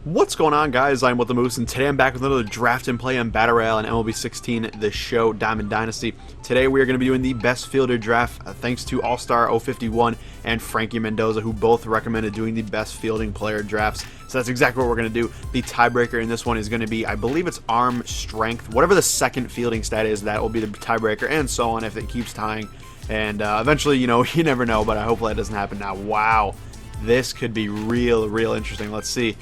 What's going on, guys? I'm with the Moose, and today I'm back with another draft and play on Battle Royale and MLB 16, the show Diamond Dynasty. Today we are going to be doing the best fielder draft, thanks to All-Star 051 and Frankie Mendoza, who both recommended doing the best fielding player drafts. So that's exactly what we're going to do. The tiebreaker in this one is going to be, I believe it's arm strength. Whatever the second fielding stat is, that will be the tiebreaker, and so on if it keeps tying. And eventually, you know, you never know, but hopefully that doesn't happen now. Wow, this could be real interesting. Let's see.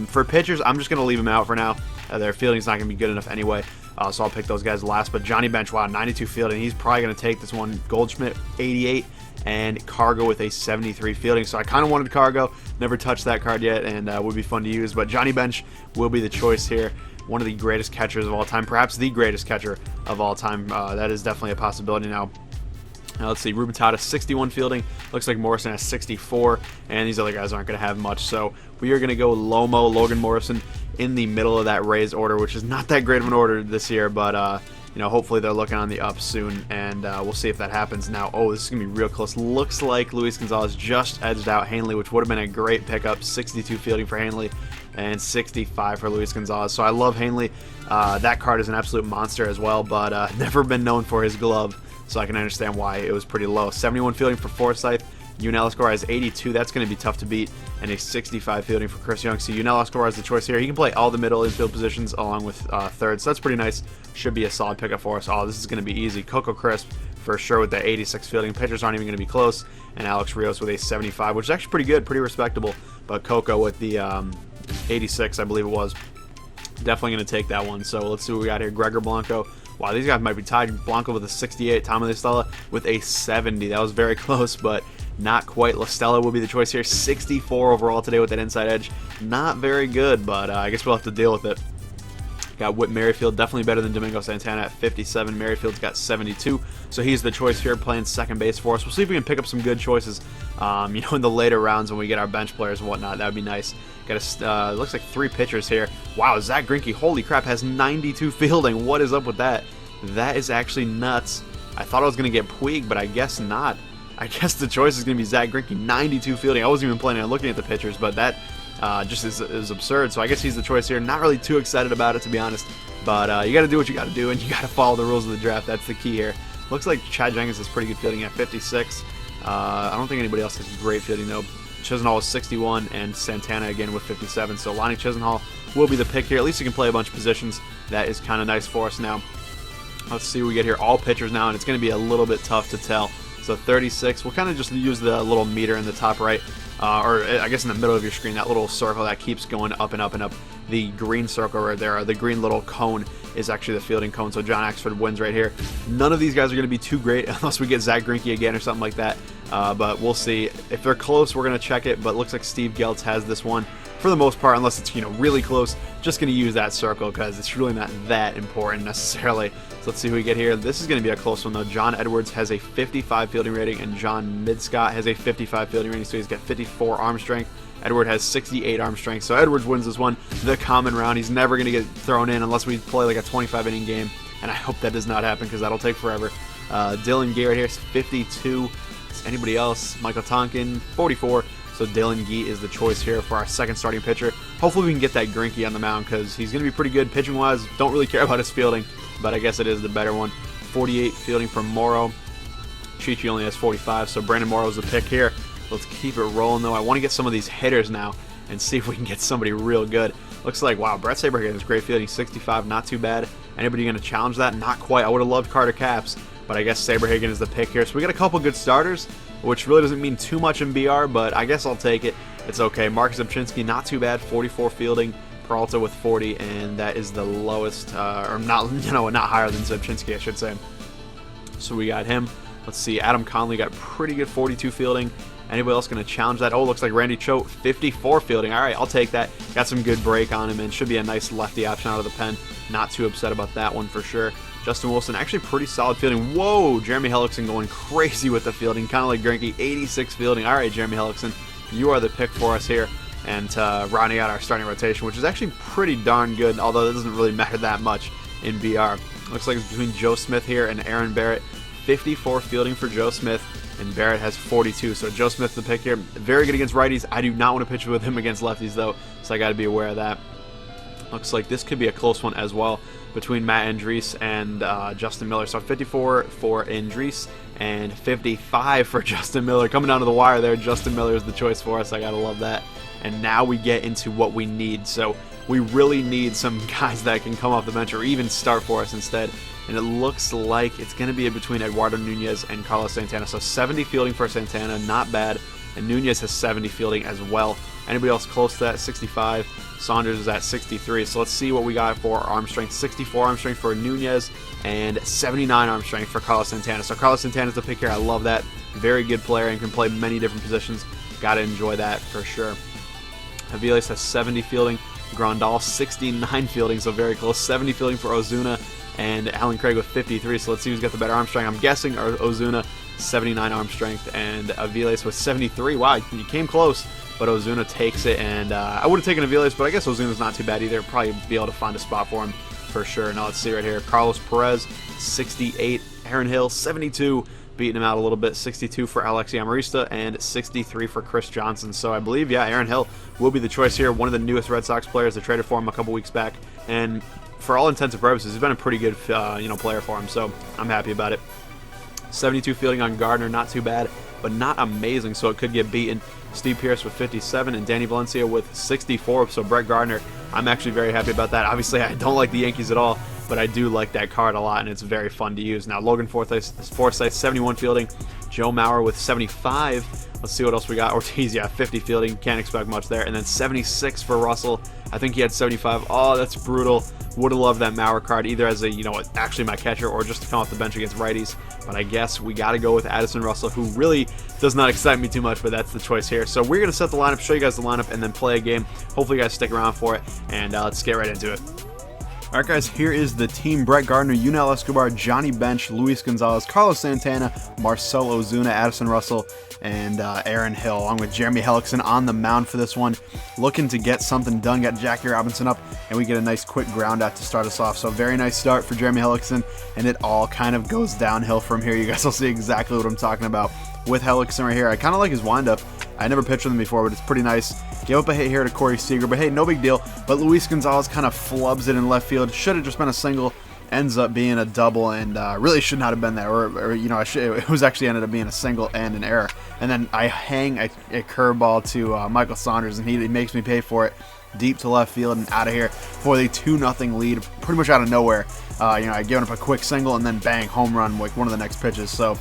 For pitchers, I'm just going to leave them out for now. Their fielding's not going to be good enough anyway, so I'll pick those guys last. But Johnny Bench, wow, 92 fielding. He's probably going to take this one. Goldschmidt, 88, and Cargo with a 73 fielding. So I kind of wanted Cargo. Never touched that card yet, and would be fun to use. But Johnny Bench will be the choice here. One of the greatest catchers of all time, perhaps the greatest catcher of all time. That is definitely a possibility now. Now let's see, Ruben Tata, 61 fielding. Looks like Morrison has 64, and these other guys aren't going to have much. So we are going to go Lomo, Logan Morrison in the middle of that Rays order, which is not that great of an order this year, but you know, hopefully they're looking on the up soon, and we'll see if that happens. Now, oh, this is going to be real close. Looks like Luis Gonzalez just edged out Hanley, which would have been a great pickup. 62 fielding for Hanley and 65 for Luis Gonzalez. So I love Hanley. That card is an absolute monster as well, but never been known for his glove. So I can understand why it was pretty low. 71 fielding for Forsythe. Yunel Escobar has 82. That's going to be tough to beat. And a 65 fielding for Chris Young. So Yunel Escobar is the choice here. He can play all the middle infield positions along with third. So that's pretty nice. Should be a solid pickup for us. Oh, this is going to be easy. Coco Crisp for sure with the 86 fielding. Pitchers aren't even going to be close. And Alex Rios with a 75, which is actually pretty good, pretty respectable. But Coco with the 86, I believe it was. Definitely going to take that one. So let's see what we got here. Gregor Blanco. Wow, these guys might be tied. Blanco with a 68, Tommy La Stella with a 70. That was very close, but not quite. La Stella will be the choice here. 64 overall today with that inside edge. Not very good, but I guess we'll have to deal with it. Got Whit Merrifield, definitely better than Domingo Santana at 57. Merrifield's got 72, so he's the choice here playing second base for us. We'll see if we can pick up some good choices, you know, in the later rounds when we get our bench players and whatnot. That would be nice. Got a, looks like 3 pitchers here. Wow, Zach Greinke, holy crap, has 92 fielding. What is up with that? That is actually nuts. I thought I was going to get Puig, but I guess not. I guess the choice is going to be Zach Greinke, 92 fielding. I wasn't even planning on looking at the pitchers, but that just is absurd. So I guess he's the choice here. Not really too excited about it, to be honest. But you got to do what you got to do, and you got to follow the rules of the draft. That's the key here. Looks like Chad Jenkins has pretty good fielding at 56. I don't think anybody else has great fielding, though. Chisenhall is 61, and Santana again with 57. So Lonnie Chisenhall will be the pick here. At least he can play a bunch of positions. That is kind of nice for us now. Let's see what we get here. All pitchers now, and it's going to be a little bit tough to tell. So 36. We'll kind of just use the little meter in the top right, or I guess in the middle of your screen, that little circle that keeps going up and up and up. The green circle right there, or the green little cone, is actually the fielding cone. So John Axford wins right here. None of these guys are going to be too great unless we get Zach Greinke again or something like that. But we'll see. If they're close, we're going to check it. But it looks like Steve Geltz has this one for the most part, unless it's, you know, really close. Just going to use that circle because it's really not that important necessarily. So let's see who we get here. This is going to be a close one, though. John Edwards has a 55 fielding rating, and John Midscott has a 55 fielding rating, so he's got 54 arm strength. Edward has 68 arm strength, so Edwards wins this one, the common round. He's never going to get thrown in unless we play like a 25-inning game, and I hope that does not happen because that'll take forever. Dylan Gee right here is 52. Is anybody else? Michael Tonkin, 44. So Dylan Gee is the choice here for our second starting pitcher. Hopefully we can get that Greinke on the mound because he's going to be pretty good pitching-wise. Don't really care about his fielding, but I guess it is the better one. 48 fielding from Morrow. Chichi only has 45, so Brandon Morrow is the pick here. Let's keep it rolling, though. I want to get some of these hitters now and see if we can get somebody real good. Looks like, wow, Brett Saberhagen has great fielding, 65, not too bad. Anybody going to challenge that? Not quite. I would have loved Carter Capps, but I guess Saberhagen is the pick here. So we got a couple good starters, which really doesn't mean too much in BR, but I guess I'll take it. It's okay. Marcus Zubchinski, not too bad, 44 fielding. Peralta with 40, and that is the lowest, or not, you know, not higher than Zubchinski, I should say. So we got him. Let's see, Adam Conley got pretty good 42 fielding. Anybody else going to challenge that? Oh, looks like Randy Choate, 54 fielding. All right, I'll take that. Got some good break on him, and should be a nice lefty option out of the pen. Not too upset about that one for sure. Justin Wilson, actually pretty solid fielding. Whoa, Jeremy Hellickson going crazy with the fielding, kind of like Greinke, 86 fielding. All right, Jeremy Hellickson, you are the pick for us here, and rounding out our starting rotation, which is actually pretty darn good, although it doesn't really matter that much in BR. Looks like it's between Joe Smith here and Aaron Barrett. 54 fielding for Joe Smith, and Barrett has 42. So Joe Smith the pick here. Very good against righties. I do not want to pitch with him against lefties though, so I got to be aware of that. Looks like this could be a close one as well between Matt Andriese and Justin Miller. So 54 for Andriese and 55 for Justin Miller. Coming down to the wire there, Justin Miller is the choice for us. I gotta love that. And now we get into what we need. So we really need some guys that can come off the bench or even start for us instead. And it looks like it's going to be between Eduardo Nunez and Carlos Santana. So 70 fielding for Santana, not bad. And Nunez has 70 fielding as well. Anybody else close to that? 65. Saunders is at 63. So let's see what we got for arm strength. 64 arm strength for Nunez and 79 arm strength for Carlos Santana. So Carlos Santana's the pick here. I love that. Very good player and can play many different positions. Got to enjoy that for sure. Aviles has 70 fielding. Grandal 69 fielding, so very close. 70 fielding for Ozuna and Alan Craig with 53. So let's see who's got the better arm strength. I'm guessing Ozuna 79 arm strength and Aviles with 73. Wow, you came close, but Ozuna takes it. And I would have taken Aviles, but I guess Ozuna's not too bad either. Probably be able to find a spot for him for sure. Now let's see right here. Carlos Perez 68. Aaron Hill 72. Beating him out a little bit. 62 for Alexi Amarista and 63 for Chris Johnson. So I believe, yeah, Aaron Hill will be the choice here. One of the newest Red Sox players. They traded for him a couple weeks back, and for all intents and purposes, he's been a pretty good player for him. So I'm happy about it. 72 fielding on Gardner, not too bad, but not amazing. So it could get beaten. Steve Pearce with 57 and Danny Valencia with 64. So Brett Gardner, I'm actually very happy about that. Obviously, I don't like the Yankees at all, but I do like that card a lot, and it's very fun to use. Now, Logan Forsythe 71 fielding. Joe Mauer with 75. Let's see what else we got. Ortiz, yeah, 50 fielding. Can't expect much there. And then 76 for Russell. I think he had 75. Oh, that's brutal. Would have loved that Mauer card, either as a, actually my catcher or just to come off the bench against righties. But I guess we got to go with Addison Russell, who really does not excite me too much, but that's the choice here. So we're going to set the lineup, show you guys the lineup, and then play a game. Hopefully you guys stick around for it, and let's get right into it. Alright guys, here is the team. Brett Gardner, Yunel Escobar, Johnny Bench, Luis Gonzalez, Carlos Santana, Marcell Ozuna, Addison Russell, and Aaron Hill, along with Jeremy Hellickson on the mound for this one. Looking to get something done, got Jackie Robinson up, and we get a nice quick ground out to start us off. So very nice start for Jeremy Hellickson, and it all kind of goes downhill from here. You guys will see exactly what I'm talking about with Hellickson right here. I kind of like his windup. I never pitched with him before, but it's pretty nice. Gave up a hit here to Corey Seager, but hey, no big deal. But Luis Gonzalez kind of flubs it in left field. Should have just been a single. Ends up being a double, and really should not have been that. Or it was actually ended up being a single and an error. And then I hang a curveball to Michael Saunders, and he makes me pay for it. Deep to left field and out of here for the 2-0 lead, pretty much out of nowhere. I given up a quick single and then bang, home run, like one of the next pitches. So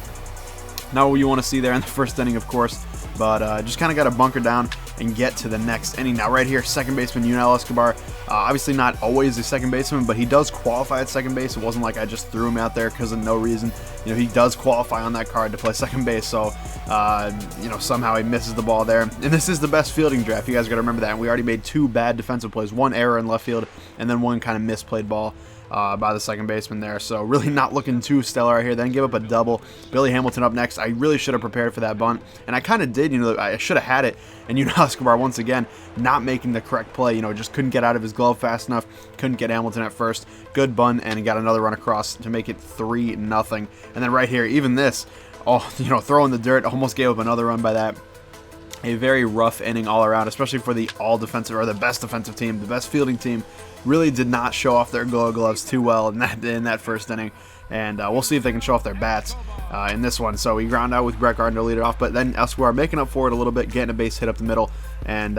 not what you want to see there in the first inning, of course, but just kind of got to bunker down and get to the next inning. Now right here, second baseman Yunel Escobar, obviously not always the second baseman, but he does qualify at second base. It wasn't like I just threw him out there because of no reason. He does qualify on that card to play second base, so somehow he misses the ball there. And this is the best fielding draft. You guys got to remember that. And we already made 2 bad defensive plays, 1 error in left field, and then 1 kind of misplayed ball by the second baseman there. So really not looking too stellar right here. Then give up a double. Billy Hamilton up next. I really should have prepared for that bunt, and I kind of did. I should have had it. And Escobar once again not making the correct play. Just couldn't get out of his glove fast enough. Couldn't get Hamilton at first. Good bunt, and he got another run across to make it 3-0. And then right here, even this, throwing the dirt, almost gave up another run by that. A very rough inning all around, especially for the all-defensive, or the best defensive team, the best fielding team. Really did not show off their Gold Gloves too well in that first inning. And we'll see if they can show off their bats in this one. So we ground out with Brett Gardner to lead it off, but then Escobar making up for it a little bit, getting a base hit up the middle, and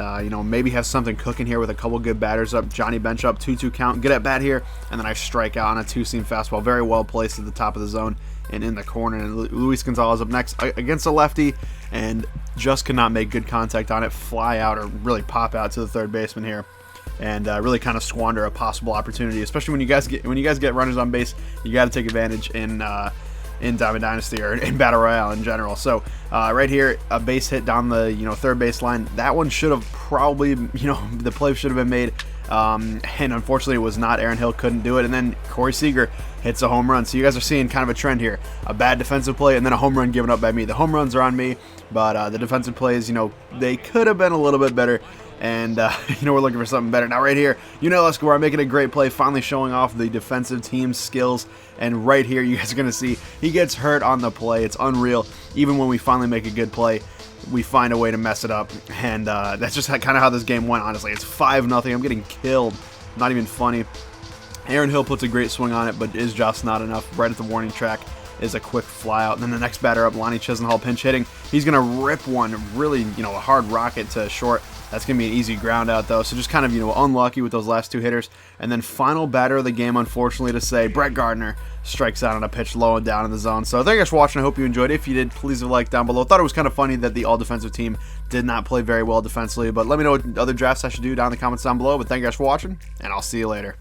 maybe have something cooking here with a couple good batters up. Johnny Bench up, 2-2 count, good at bat here, and then I strike out on a 2-seam fastball, very well placed at the top of the zone and in the corner. And Luis Gonzalez up next against a lefty, and just could not make good contact on it, fly out or really pop out to the third baseman here. And really kind of squander a possible opportunity, especially when you guys get runners on base. You got to take advantage in Diamond Dynasty or in Battle Royale in general. So right here, a base hit down the third base line. That one should have probably the play should have been made, and unfortunately it was not. Aaron Hill couldn't do it, and then Corey Seager hits a home run. So you guys are seeing kind of a trend here: a bad defensive play and then a home run given up by me. The home runs are on me, but the defensive plays, they could have been a little bit better. And, we're looking for something better. Now, right here, Yunel Escobar making a great play, finally showing off the defensive team's skills. And right here, you guys are going to see he gets hurt on the play. It's unreal. even when we finally make a good play, we find a way to mess it up, and that's just kind of how this game went, honestly. It's 5-0. I'm getting killed. Not even funny. Aaron Hill puts a great swing on it, but is just not enough. Right at the warning track is a quick fly out. And then the next batter up, Lonnie Chisenhall, pinch hitting. He's going to rip one, really, a hard rocket to short. That's going to be an easy ground out, though. So just kind of, unlucky with those last two hitters. And then final batter of the game, unfortunately to say, Brett Gardner strikes out on a pitch low and down in the zone. So thank you guys for watching. I hope you enjoyed. If you did, please leave a like down below. Thought it was kind of funny that the all-defensive team did not play very well defensively. But let me know what other drafts I should do down in the comments down below. But thank you guys for watching, and I'll see you later.